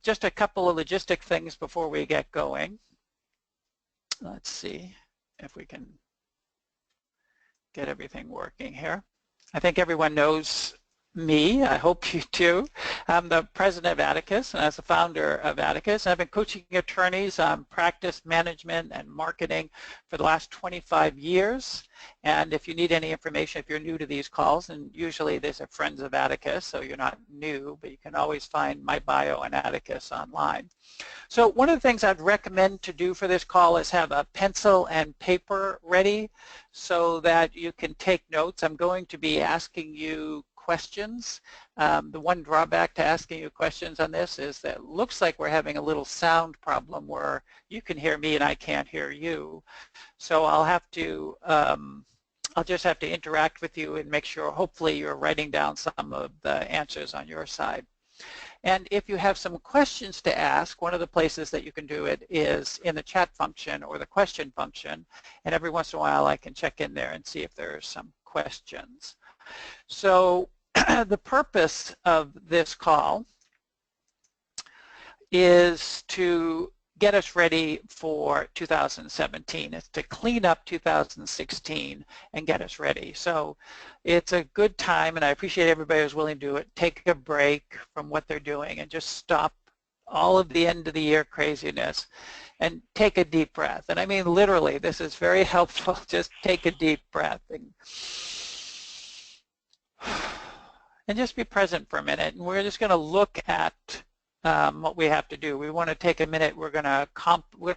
just a couple of logistic things before we get going. Let's see if we can get everything working here. I think everyone knows me. I hope you do. I'm the president of Atticus, and as the founder of Atticus, I've been coaching attorneys on practice management and marketing for the last 25 years. And if you need any information, if you're new to these calls, and usually there's a Friends of Atticus, so you're not new, but you can always find my bio on Atticus online. So one of the things I'd recommend to do for this call is have a pencil and paper ready so that you can take notes. I'm going to be asking you questions. The one drawback to asking you questions on this is that it looks like we're having a little sound problem where you can hear me and I can't hear you. So I'll just have to interact with you and make sure hopefully you're writing down some of the answers on your side. And if you have some questions to ask, one of the places that you can do it is in the chat function or the question function. And every once in a while I can check in there and see if there are some questions. So the purpose of this call is to get us ready for 2017. It's to clean up 2016 and get us ready. So it's a good time, and I appreciate everybody who's willing to do it. Take a break from what they're doing and just stop all of the end of the year craziness and take a deep breath. And I mean literally, this is very helpful. Just take a deep breath and just be present for a minute. And we're just going to look at what we have to do. We want to take a minute. We're going to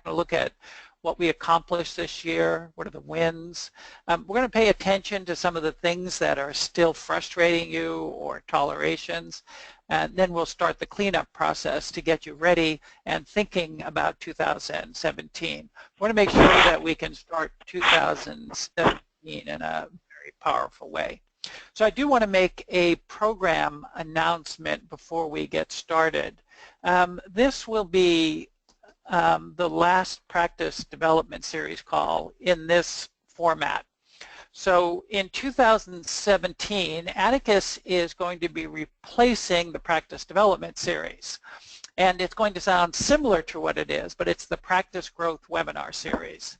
look at what we accomplished this year. What are the wins? We're going to pay attention to some of the things that are still frustrating you or tolerations. And then we'll start the cleanup process to get you ready and thinking about 2017. We want to make sure that we can start 2017 in a very powerful way. So I do want to make a program announcement before we get started. This will be the last practice development series call in this format. So in 2017, Atticus is going to be replacing the practice development series. And it's going to sound similar to what it is, but it's the practice growth webinar series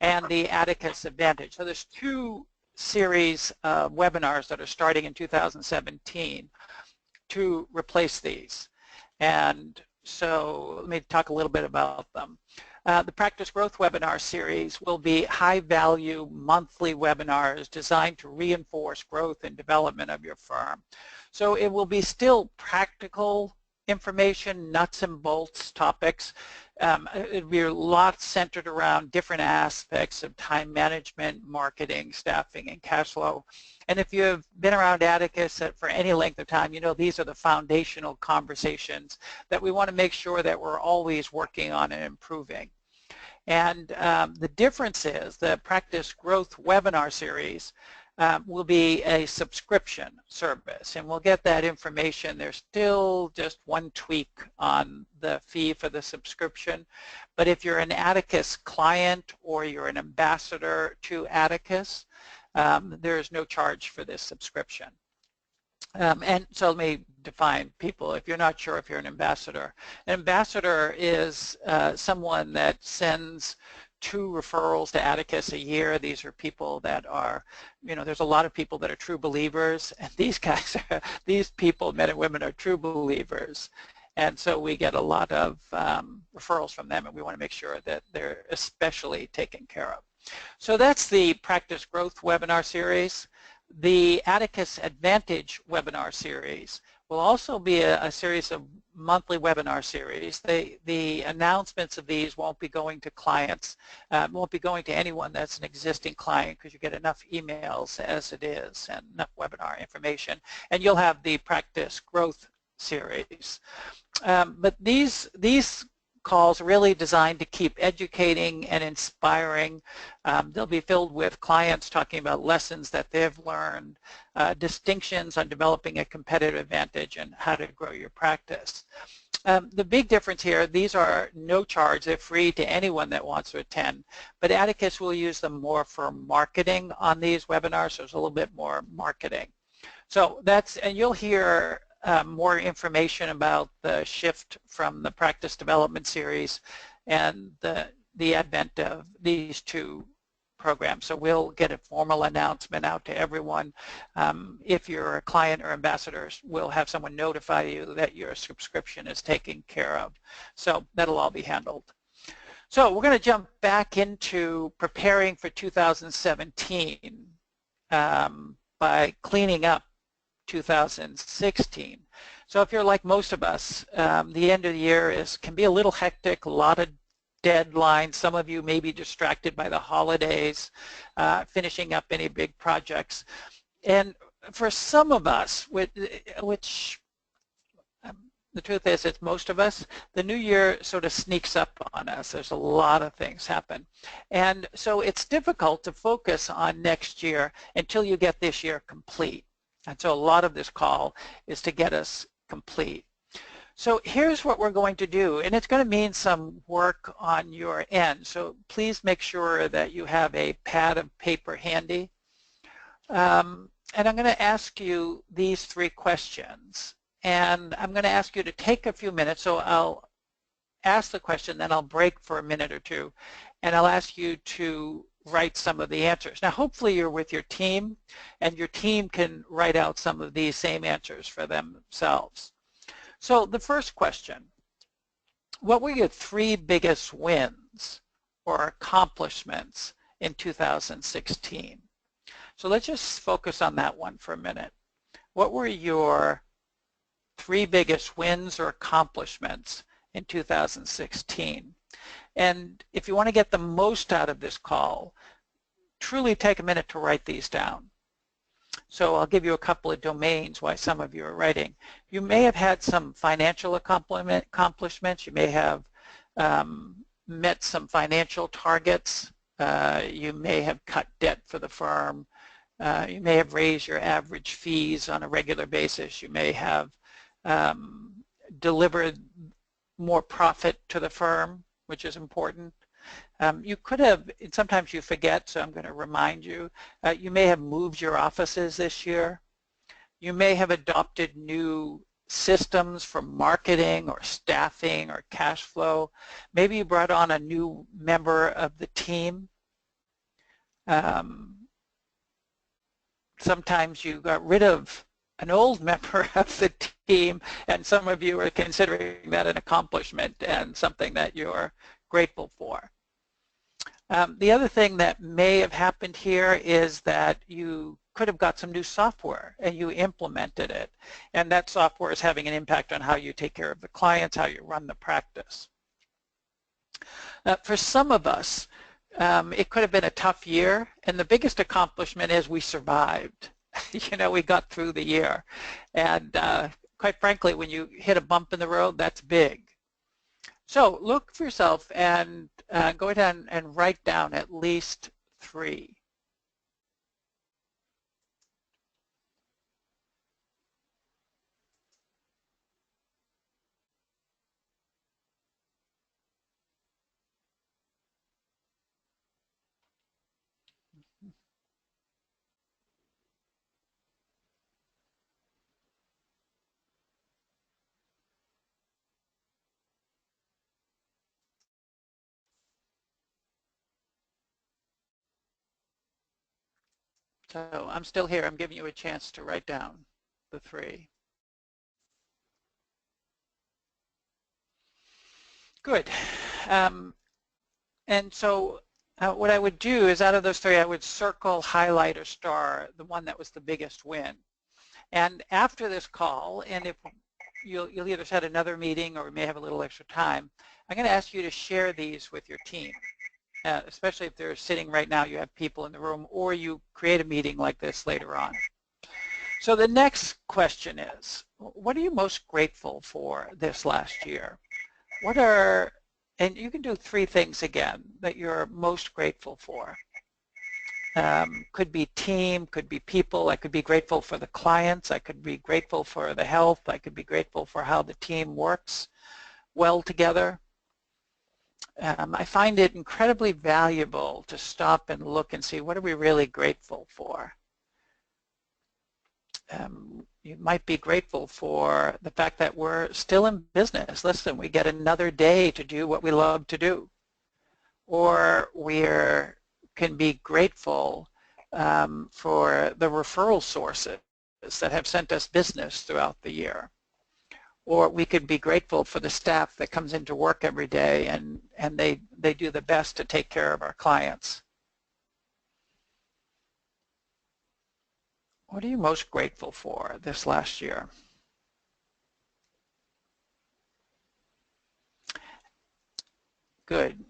and the Atticus Advantage. So there's two series of webinars that are starting in 2017 to replace these. And so let me talk a little bit about them. The Practice Growth webinar series will be high-value monthly webinars designed to reinforce growth and development of your firm. So it will be still practical information, nuts and bolts topics. It'll be a lot centered around different aspects of time management, marketing, staffing, and cash flow. And if you've been around Atticus for any length of time, you know these are the foundational conversations that we want to make sure that we're always working on and improving. And the difference is the Practice Growth webinar series will be a subscription service, and we'll get that information. There's still just one tweak on the fee for the subscription, but if you're an Atticus client or you're an ambassador to Atticus, there is no charge for this subscription. And so let me define people. If you're not sure if you're an ambassador is someone that sends 2 referrals to Atticus a year. These are people that are, you know, there's a lot of people that are true believers, and these guys are, these people, men and women, are true believers. And so we get a lot of referrals from them, and we want to make sure that they're especially taken care of. So that's the Practice Growth webinar series. The Atticus Advantage webinar series will also be a series of monthly webinar series. The announcements of these won't be going to clients, won't be going to anyone that's an existing client, because you get enough emails as it is and enough webinar information. And you'll have the Practice Growth series. But these calls are really designed to keep educating and inspiring. They'll be filled with clients talking about lessons that they've learned, distinctions on developing a competitive advantage, and how to grow your practice. The big difference here, these are no charge. They're free to anyone that wants to attend, but Atticus will use them more for marketing on these webinars, so there's a little bit more marketing. So that's, and you'll hear more information about the shift from the practice development series and the advent of these two programs. So we'll get a formal announcement out to everyone. If you're a client or ambassadors, we'll have someone notify you that your subscription is taken care of. So that'll all be handled. So we're going to jump back into preparing for 2017 by cleaning up 2016. So if you're like most of us, the end of the year can be a little hectic, a lot of deadlines. Some of you may be distracted by the holidays, finishing up any big projects. And for some of us, which the truth is it's most of us, the new year sort of sneaks up on us. There's a lot of things happen. And so it's difficult to focus on next year until you get this year complete. And so a lot of this call is to get us complete. So here's what we're going to do, and it's going to mean some work on your end. So please make sure that you have a pad of paper handy. And I'm going to ask you these 3 questions. And I'm going to ask you to take a few minutes. So I'll ask the question, then I'll break for a minute or 2, and I'll ask you to write some of the answers. Now, hopefully you're with your team, and your team can write out some of these same answers for themselves. So the first question, what were your 3 biggest wins or accomplishments in 2016? So let's just focus on that one for a minute. What were your 3 biggest wins or accomplishments in 2016? And if you want to get the most out of this call, truly take a minute to write these down. So I'll give you a couple of domains why some of you are writing. You may have had some financial accomplishments. You may have met some financial targets. You may have cut debt for the firm. You may have raised your average fees on a regular basis. You may have delivered more profit to the firm, which is important. You could have, sometimes you forget, so I'm going to remind you, you may have moved your offices this year. You may have adopted new systems for marketing or staffing or cash flow. Maybe you brought on a new member of the team. Sometimes you got rid of an old member of the team, and some of you are considering that an accomplishment and something that you're grateful for. The other thing that may have happened here is that you could have got some new software and you implemented it, and that software is having an impact on how you take care of the clients, how you run the practice. For some of us, it could have been a tough year, and the biggest accomplishment is we survived. You know, we got through the year, and quite frankly, when you hit a bump in the road, that's big. So look for yourself and go ahead and write down at least 3. So I'm still here. I'm giving you a chance to write down the 3. Good. And so what I would do is out of those 3, I would circle, highlight, or star the one that was the biggest win. And after this call, and if you'll either set another meeting or we may have a little extra time, I'm going to ask you to share these with your team. Especially if they're sitting right now, you have people in the room, or you create a meeting like this later on. So the next question is, what are you most grateful for this last year? What are, and you can do 3 things again that you're most grateful for. Could be team, could be people. I could be grateful for the clients. I could be grateful for the health. I could be grateful for how the team works well together. I find it incredibly valuable to stop and look and see what are we really grateful for. You might be grateful for the fact that we're still in business. Listen, we get another day to do what we love to do. Or we can be grateful for the referral sources that have sent us business throughout the year. Or we could be grateful for the staff that comes into work every day and they do the best to take care of our clients. What are you most grateful for this last year? Good.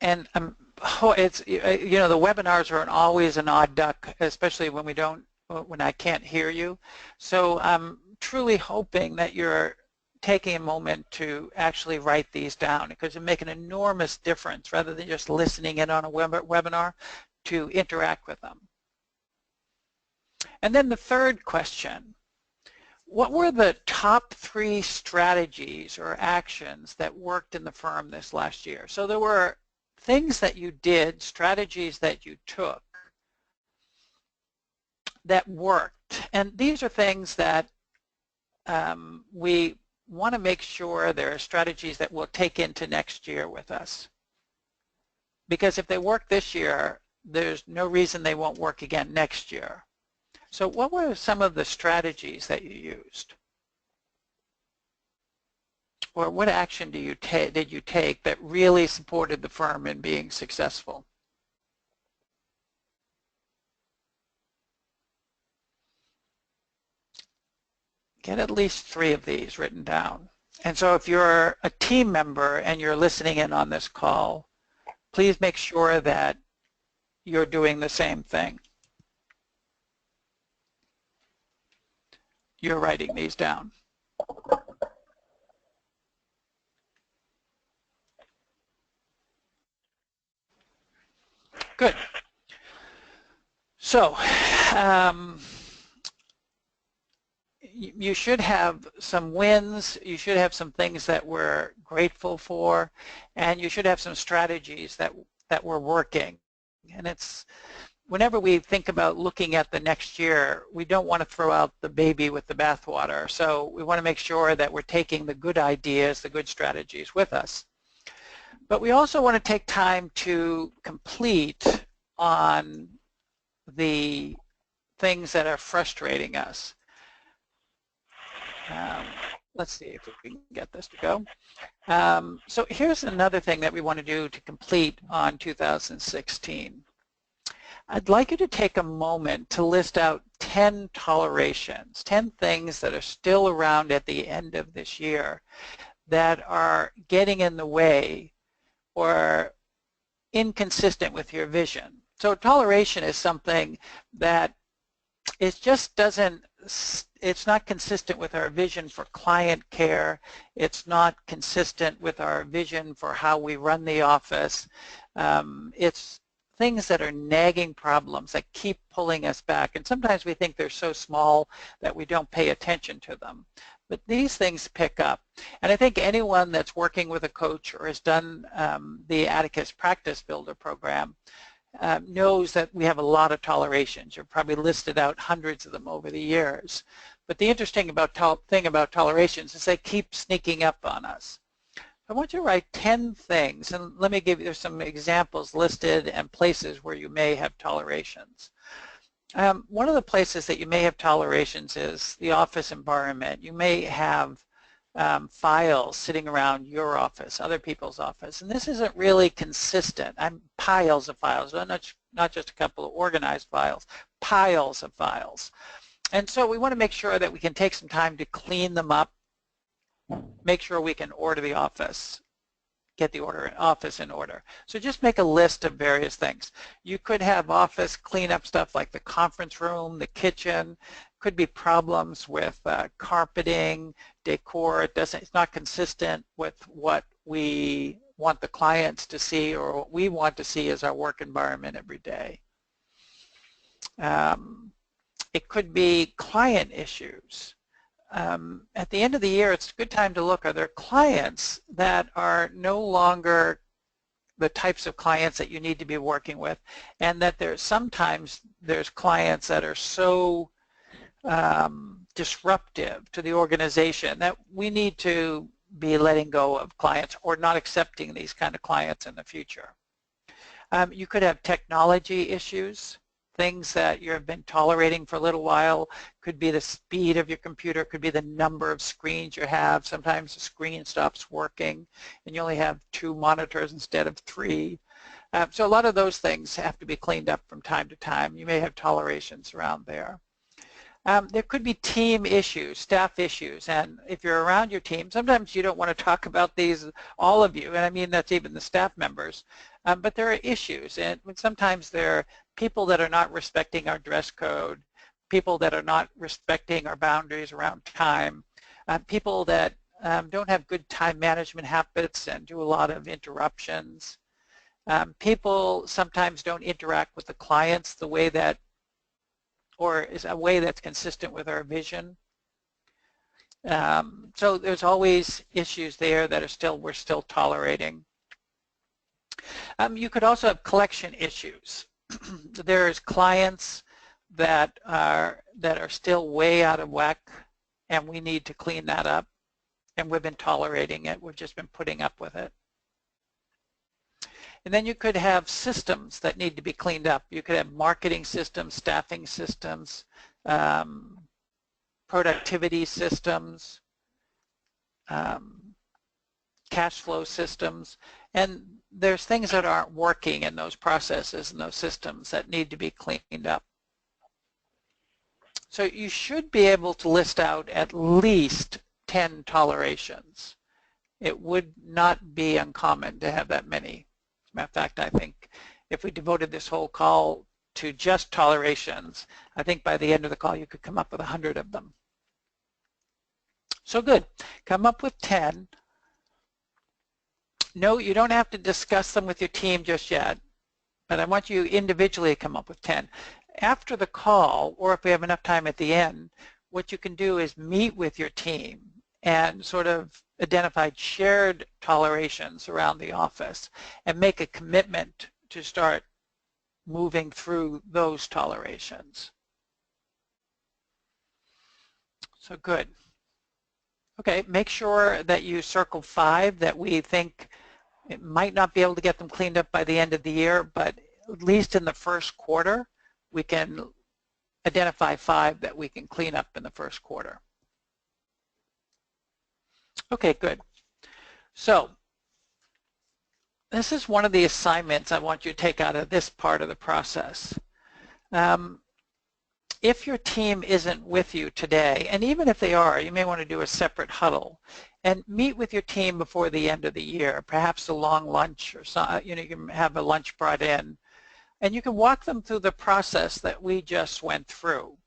And it's, you know, the webinars are always an odd duck, especially when I can't hear you. So I'm truly hoping that you're taking a moment to actually write these down, because it make an enormous difference rather than just listening in on a webinar, to interact with them. And then the third question, what were the top 3 strategies or actions that worked in the firm this last year? So there were things that you did, strategies that you took that worked. And these are things that we want to make sure there are strategies that we'll take into next year with us. Because if they work this year, there's no reason they won't work again next year. So what were some of the strategies that you used? Or what action did you take that really supported the firm in being successful? Get at least 3 of these written down. And so if you're a team member and you're listening in on this call, please make sure that you're doing the same thing. You're writing these down. Good. So you should have some wins, you should have some things that we're grateful for, and you should have some strategies that were working. And it's, whenever we think about looking at the next year, we don't want to throw out the baby with the bathwater. So we want to make sure that we're taking the good ideas, the good strategies with us. But we also want to take time to complete on the things that are frustrating us. Let's see if we can get this to go. So here's another thing that we want to do to complete on 2016. I'd like you to take a moment to list out 10 tolerations, 10 things that are still around at the end of this year that are getting in the way or inconsistent with your vision. So toleration is something that it just doesn't, it's not consistent with our vision for client care. It's not consistent with our vision for how we run the office. It's things that are nagging problems that keep pulling us back. And sometimes we think they're so small that we don't pay attention to them. But these things pick up. And I think anyone that's working with a coach or has done the Atticus Practice Builder program knows that we have a lot of tolerations. You've probably listed out hundreds of them over the years. But the interesting thing about tolerations is they keep sneaking up on us. I want you to write 10 things, and let me give you some examples listed and places where you may have tolerations. One of the places that you may have tolerations is the office environment. You may have files sitting around your office, other people's office, and this isn't really consistent. Piles of files, not just a couple of organized files, piles of files. And so we want to make sure that we can take some time to clean them up, make sure we can order the office, get the office in order. So just make a list of various things. You could have office cleanup stuff like the conference room, the kitchen. Could be problems with carpeting, decor. It's not consistent with what we want the clients to see or what we want to see as our work environment every day. It could be client issues. At the end of the year, it's a good time to look, are there clients that are no longer the types of clients that you need to be working with, and that sometimes there's clients that are so disruptive to the organization that we need to be letting go of clients or not accepting these kind of clients in the future. You could have technology issues, things that you've been tolerating for a little while. Could be the speed of your computer, could be the number of screens you have. Sometimes the screen stops working and you only have 2 monitors instead of 3. So a lot of those things have to be cleaned up from time to time. You may have tolerations around there. There could be team issues, staff issues, and if you're around your team, sometimes you don't want to talk about these, all of you, and I mean that's even the staff members, but there are issues, and sometimes there are people that are not respecting our dress code, people that are not respecting our boundaries around time, people that don't have good time management habits and do a lot of interruptions. People sometimes don't interact with the clients the way that, or is a way that's consistent with our vision. So there's always issues there that are we're still tolerating. You could also have collection issues. There's clients that are still way out of whack, and we need to clean that up. And we've been tolerating it. We've just been putting up with it. And then you could have systems that need to be cleaned up. You could have marketing systems, staffing systems, productivity systems, cash flow systems, and there's things that aren't working in those processes and those systems that need to be cleaned up. So you should be able to list out at least 10 tolerations. It would not be uncommon to have that many. As a matter of fact, I think if we devoted this whole call to just tolerations, I think by the end of the call you could come up with 100 of them. So good. Come up with 10. No, you don't have to discuss them with your team just yet, but I want you individually to come up with 10. After the call, or if we have enough time at the end, what you can do is meet with your team and sort of identify shared tolerations around the office and make a commitment to start moving through those tolerations. So good. Okay, make sure that you circle 5 that we think it might not be able to get them cleaned up by the end of the year, but at least in the first quarter, we can identify 5 that we can clean up in the first quarter. Okay, good. So this is one of the assignments I want you to take out of this part of the process. If your team isn't with you today, and even if they are, you may want to do a separate huddle and meet with your team before the end of the year, perhaps a long lunch or some, you can have a lunch brought in, and you can walk them through the process that we just went through.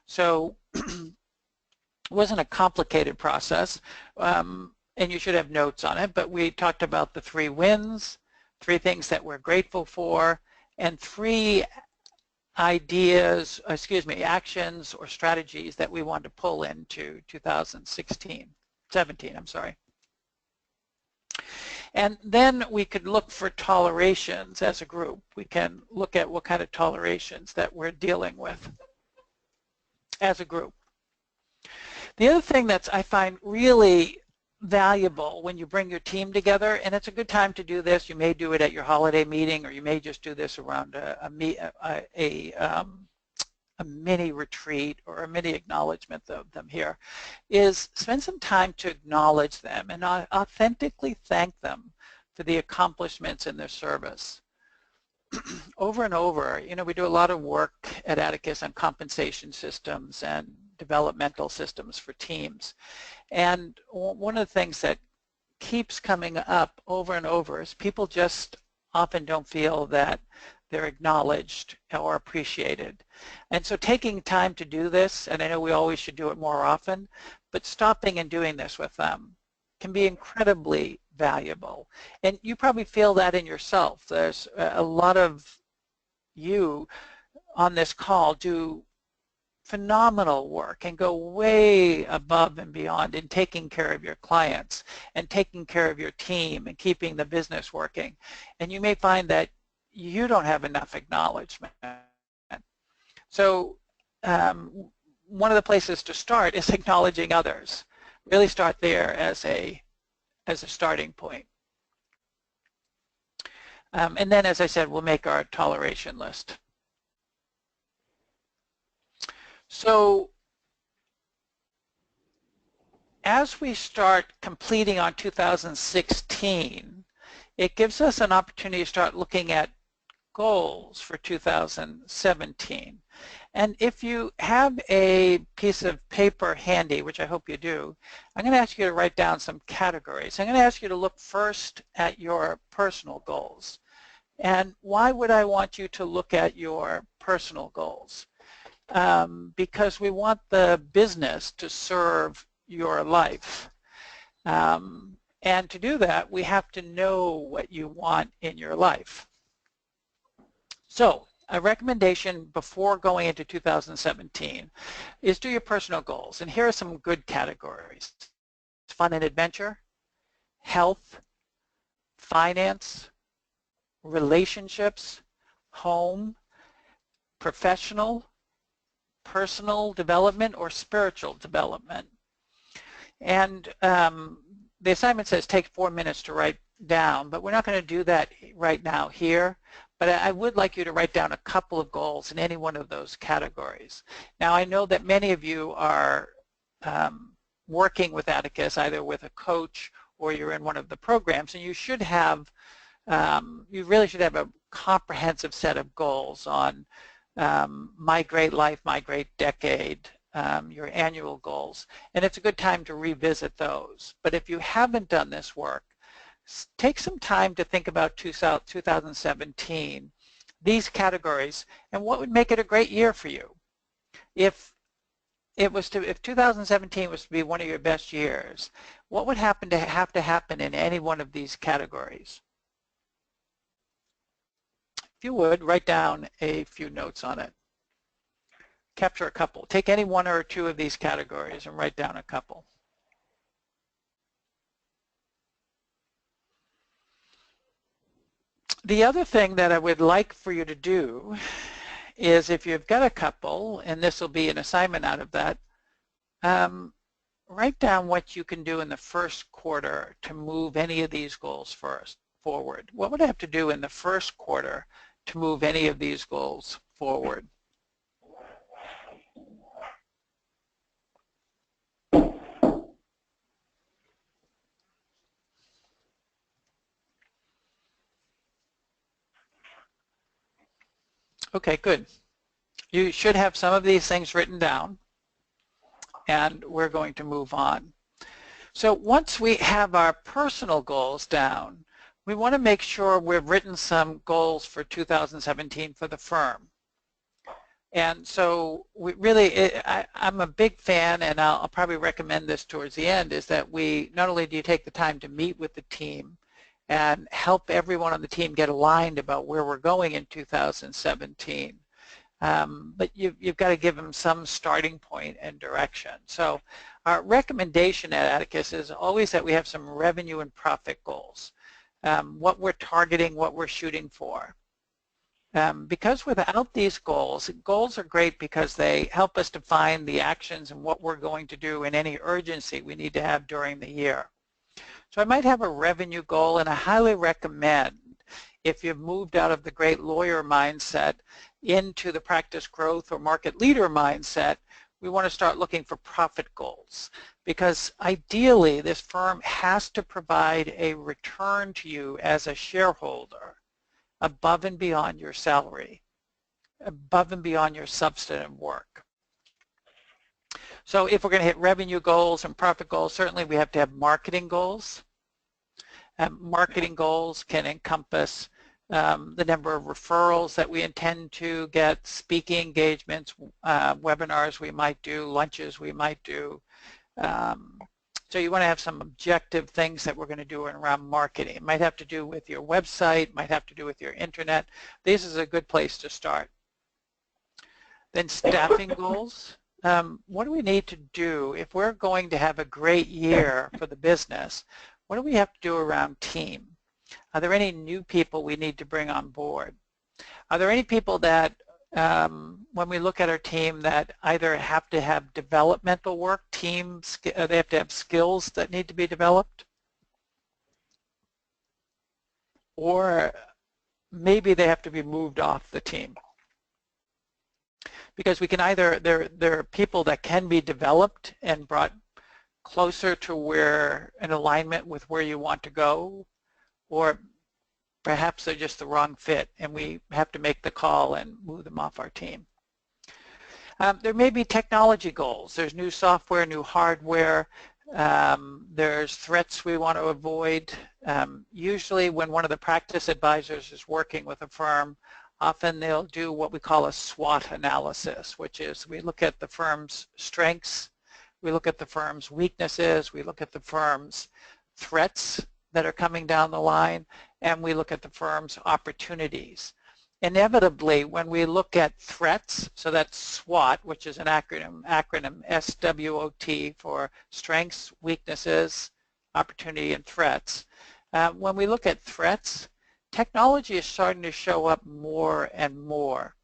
So it wasn't a complicated process, and you should have notes on it, but we talked about the 3 wins, 3 things that we're grateful for, and 3 actions or strategies that we want to pull into 2017, I'm sorry. And then we could look for tolerations as a group. We can look at what kind of tolerations that we're dealing with as a group. The other thing that I find really valuable when you bring your team together, and it's a good time to do this, you may do it at your holiday meeting, or you may just do this around a mini retreat or a mini acknowledgement of them here, is spend some time to acknowledge them and authentically thank them for the accomplishments in their service. Over and over, we do a lot of work at Atticus on compensation systems and developmental systems for teams. And one of the things that keeps coming up over and over is people just often don't feel that they're acknowledged or appreciated. And so taking time to do this, and I know we always should do it more often, but stopping and doing this with them can be incredibly valuable. And you probably feel that in yourself. There's a lot of you on this call do phenomenal work and go way above and beyond in taking care of your clients and taking care of your team and keeping the business working. And you may find that you don't have enough acknowledgement. So one of the places to start is acknowledging others. Really start there as a starting point. And then, as I said, we'll make our toleration list. So as we start completing on 2016, it gives us an opportunity to start looking at goals for 2017. And if you have a piece of paper handy, which I hope you do, I'm going to ask you to write down some categories. I'm going to ask you to look first at your personal goals. And why would I want you to look at your personal goals? Because we want the business to serve your life. And to do that, we have to know what you want in your life. So a recommendation before going into 2017 is do your personal goals. And here are some good categories: fun and adventure, health, finance, relationships, home, professional, personal development, or spiritual development. And the assignment says take 4 minutes to write down, but we're not going to do that right now here. But I would like you to write down a couple of goals in any one of those categories. Now, I know that many of you are working with Atticus, either with a coach or you're in one of the programs, and you should have, you really should have a comprehensive set of goals on My Great Life, My Great Decade, your annual goals. And it's a good time to revisit those. But if you haven't done this work, take some time to think about 2017, these categories, and what would make it a great year for you. If 2017 was to be one of your best years, what would have to happen in any one of these categories? If you would, write down a few notes on it. Capture a couple. Take any one or two of these categories and write down a couple. The other thing that I would like for you to do is, if you've got a couple, and this will be an assignment out of that, write down what you can do in the first quarter to move any of these goals forward. What would I have to do in the first quarter to move any of these goals forward? Okay, good. You should have some of these things written down, and we're going to move on. So once we have our personal goals down, we want to make sure we've written some goals for 2017 for the firm. And so we really, I'm a big fan, and I'll probably recommend this towards the end, is that we not only do you take the time to meet with the team and help everyone on the team get aligned about where we're going in 2017, but you've got to give them some starting point and direction. So our recommendation at Atticus is always that we have some revenue and profit goals, what we're targeting, what we're shooting for. Because without these goals are great because they help us define the actions and what we're going to do and any urgency we need to have during the year. So I might have a revenue goal, and I highly recommend, if you've moved out of the great lawyer mindset into the practice growth or market leader mindset, we want to start looking for profit goals, because ideally this firm has to provide a return to you as a shareholder above and beyond your salary, above and beyond your substantive work. So if we're going to hit revenue goals and profit goals, certainly we have to have marketing goals. Marketing goals can encompass the number of referrals that we intend to get, speaking engagements, webinars we might do, lunches we might do. So you want to have some objective things that we're going to do around marketing. It might have to do with your website, might have to do with your internet. This is a good place to start. Then staffing goals. What do we need to do if we're going to have a great year for the business? What do we have to do around team? Are there any new people we need to bring on board? Are there any people that when we look at our team that either have to have developmental work, they have to have skills that need to be developed, or maybe they have to be moved off the team. Because we can either, there are people that can be developed and brought closer to where, in alignment with where you want to go, or perhaps they're just the wrong fit and we have to make the call and move them off our team. There may be technology goals. There's new software, new hardware. There's threats we want to avoid. Usually when one of the practice advisors is working with a firm, often they'll do what we call a SWOT analysis, which is we look at the firm's strengths, we look at the firm's weaknesses, we look at the firm's threats that are coming down the line, and we look at the firm's opportunities. Inevitably, when we look at threats, so that's SWOT, which is an acronym SWOT for strengths, weaknesses, opportunity, and threats. When we look at threats, technology is starting to show up more and more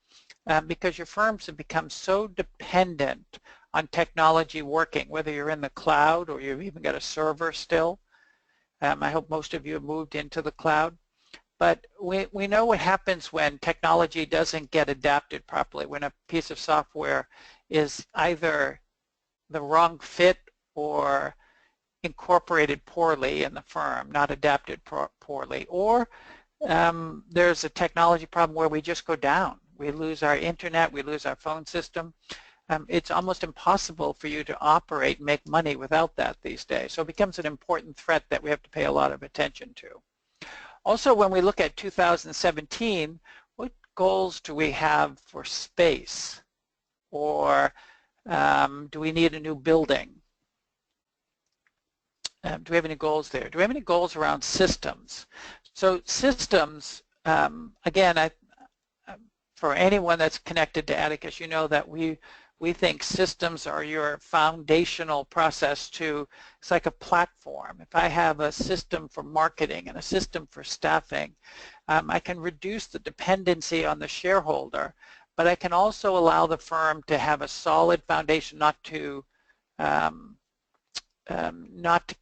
because your firms have become so dependent on technology working, whether you're in the cloud or you've even got a server still. I hope most of you have moved into the cloud. But we know what happens when technology doesn't get adapted properly, when a piece of software is either the wrong fit or incorporated poorly in the firm, not adapted poorly, or there's a technology problem where we just go down. We lose our internet, we lose our phone system. It's almost impossible for you to operate and make money without that these days. So it becomes an important threat that we have to pay a lot of attention to. Also, when we look at 2017, what goals do we have for space? Or do we need a new building? Do we have any goals there? Do we have any goals around systems? So systems, again, for anyone that's connected to Atticus, you know that we think systems are your foundational process to, it's like a platform. If I have a system for marketing and a system for staffing, I can reduce the dependency on the shareholder, but I can also allow the firm to have a solid foundation, not to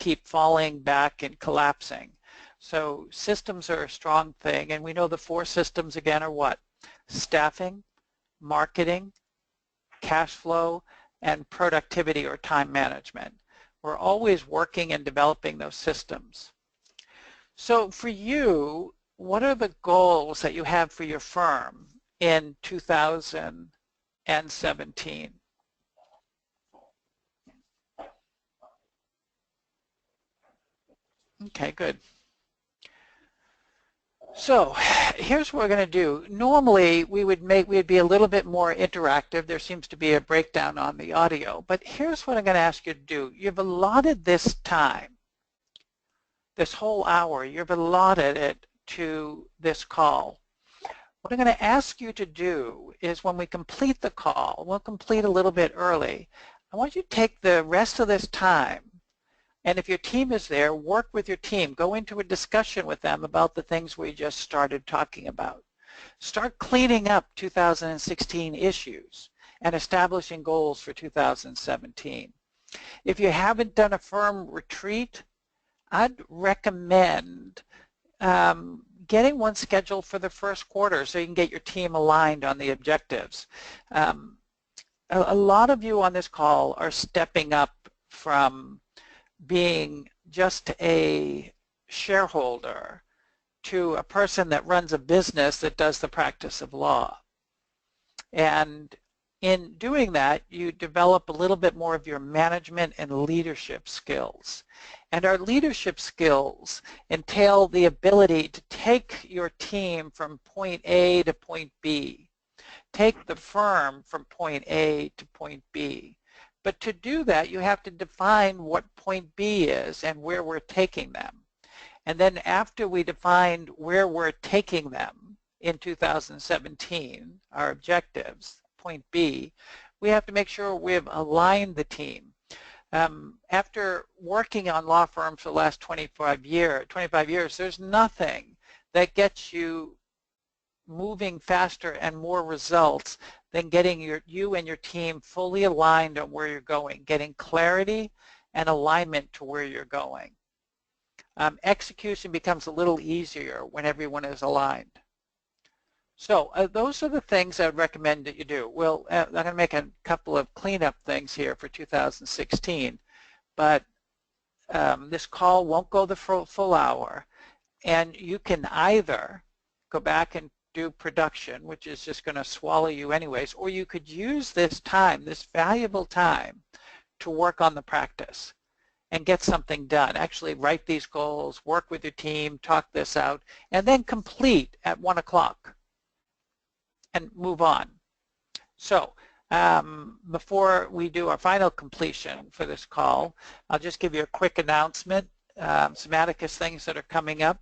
keep falling back and collapsing. So systems are a strong thing, and we know the 4 systems again are what? Staffing, marketing, cash flow, and productivity or time management. We're always working and developing those systems. So for you, what are the goals that you have for your firm in 2017? Okay, good. So here's what we're going to do. Normally we'd be a little bit more interactive. There seems to be a breakdown on the audio, but here's what I'm going to ask you to do. You've allotted this time, this whole hour, you've allotted it to this call. What I'm going to ask you to do is when we complete the call, we'll complete a little bit early. I want you to take the rest of this time, and if your team is there, work with your team. Go into a discussion with them about the things we just started talking about. Start cleaning up 2016 issues and establishing goals for 2017. If you haven't done a firm retreat, I'd recommend getting one scheduled for the first quarter so you can get your team aligned on the objectives. A lot of you on this call are stepping up from being just a shareholder to a person that runs a business that does the practice of law. And in doing that, you develop a little bit more of your management and leadership skills. And our leadership skills entail the ability to take your team from point A to point B, take the firm from point A to point B. But to do that, you have to define what point B is and where we're taking them. And then after we define where we're taking them in 2017, our objectives, point B, we have to make sure we've aligned the team. After working on law firms for the last 25 years, there's nothing that gets you moving faster and more results than getting you and your team fully aligned on where you're going, getting clarity and alignment to where you're going. Execution becomes a little easier when everyone is aligned. So those are the things I would recommend that you do. Well, I'm going to make a couple of cleanup things here for 2016, but this call won't go the full hour, and you can either go back and do production, which is just going to swallow you anyways, or you could use this time, this valuable time, to work on the practice and get something done. Actually write these goals, work with your team, talk this out, and then complete at 1 o'clock and move on. So before we do our final completion for this call, I'll just give you a quick announcement, some Atticus things that are coming up.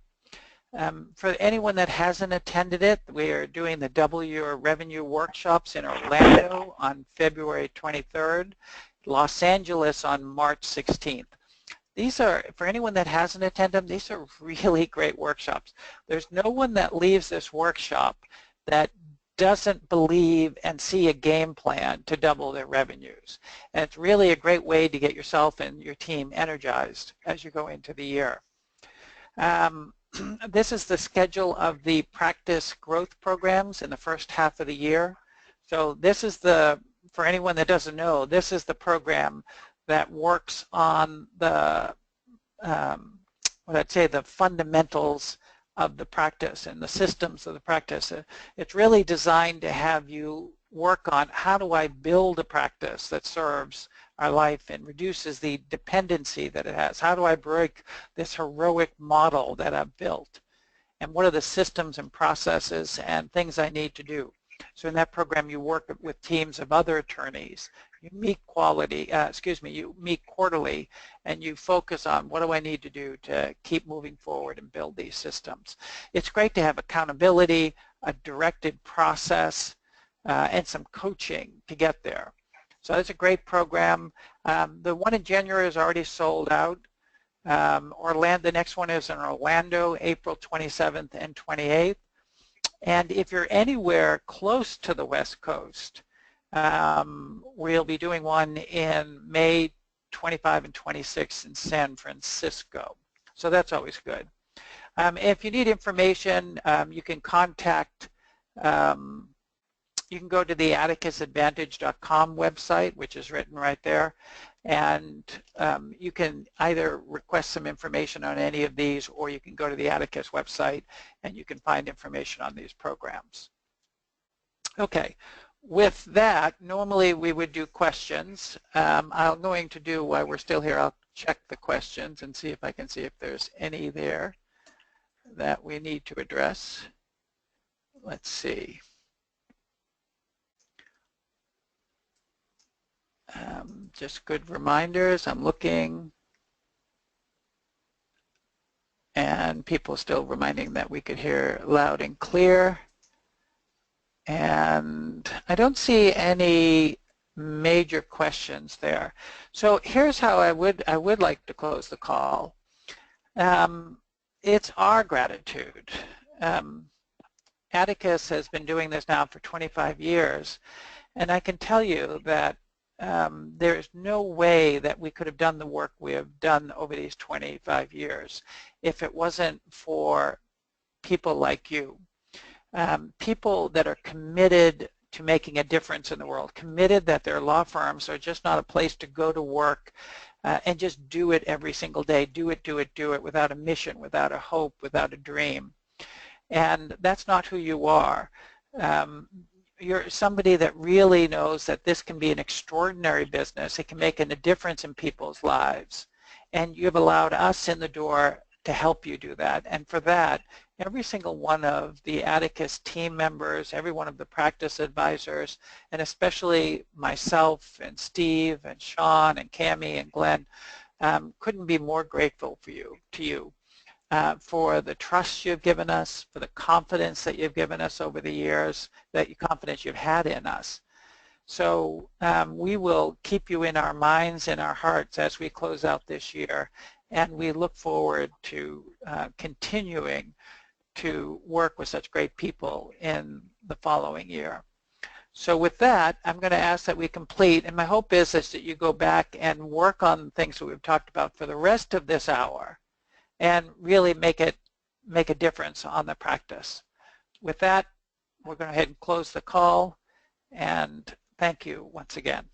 For anyone that hasn't attended it, we are doing the Double Your Revenue workshops in Orlando on February 23rd, Los Angeles on March 16th. These are, for anyone that hasn't attended them, these are really great workshops. There's no one that leaves this workshop that doesn't believe and see a game plan to double their revenues. And it's really a great way to get yourself and your team energized as you go into the year. This is the schedule of the practice growth programs in the first half of the year. So this is the, for anyone that doesn't know, this is the program that works on the, what I'd say, the fundamentals of the practice and the systems of the practice. It's really designed to have you work on how do I build a practice that serves our life and reduces the dependency that it has. How do I break this heroic model that I've built? And what are the systems and processes and things I need to do? So in that program, you work with teams of other attorneys. You meet you meet quarterly, and you focus on what do I need to do to keep moving forward and build these systems. It's great to have accountability, a directed process, and some coaching to get there. So it's a great program. The one in January is already sold out. The next one is in Orlando, April 27th and 28th. And if you're anywhere close to the West Coast, we'll be doing one in May 25 and 26 in San Francisco. So that's always good. If you need information, you can contact, you can go to the atticusadvantage.com website, which is written right there, and you can either request some information on any of these, or you can go to the Atticus website and you can find information on these programs. Okay, with that, normally we would do questions. I'm going to do, while we're still here, I'll check the questions and see if I can see if there's any there that we need to address. Let's see. Just good reminders. I'm looking, and people still reminding that we could hear loud and clear. And I don't see any major questions there. So here's how I would like to close the call. It's our gratitude. Atticus has been doing this now for 25 years, and I can tell you that there's no way that we could have done the work we have done over these 25 years if it wasn't for people like you. People that are committed to making a difference in the world, committed that their law firms are just not a place to go to work and just do it every single day, do it without a mission, without a hope, without a dream. And that's not who you are. You're somebody that really knows that this can be an extraordinary business. It can make a difference in people's lives. And you've allowed us in the door to help you do that. And for that, every single one of the Atticus team members, every one of the practice advisors, and especially myself and Steve and Sean and Cammie and Glenn, couldn't be more grateful to you. For the trust you've given us, for the confidence that you've given us over the years, confidence you've had in us. So we will keep you in our minds and our hearts as we close out this year, and we look forward to continuing to work with such great people in the following year. So with that, I'm going to ask that we complete, and my hope is that you go back and work on things that we've talked about for the rest of this hour and really make a difference on the practice. With that, we're going to go ahead and close the call, and thank you once again.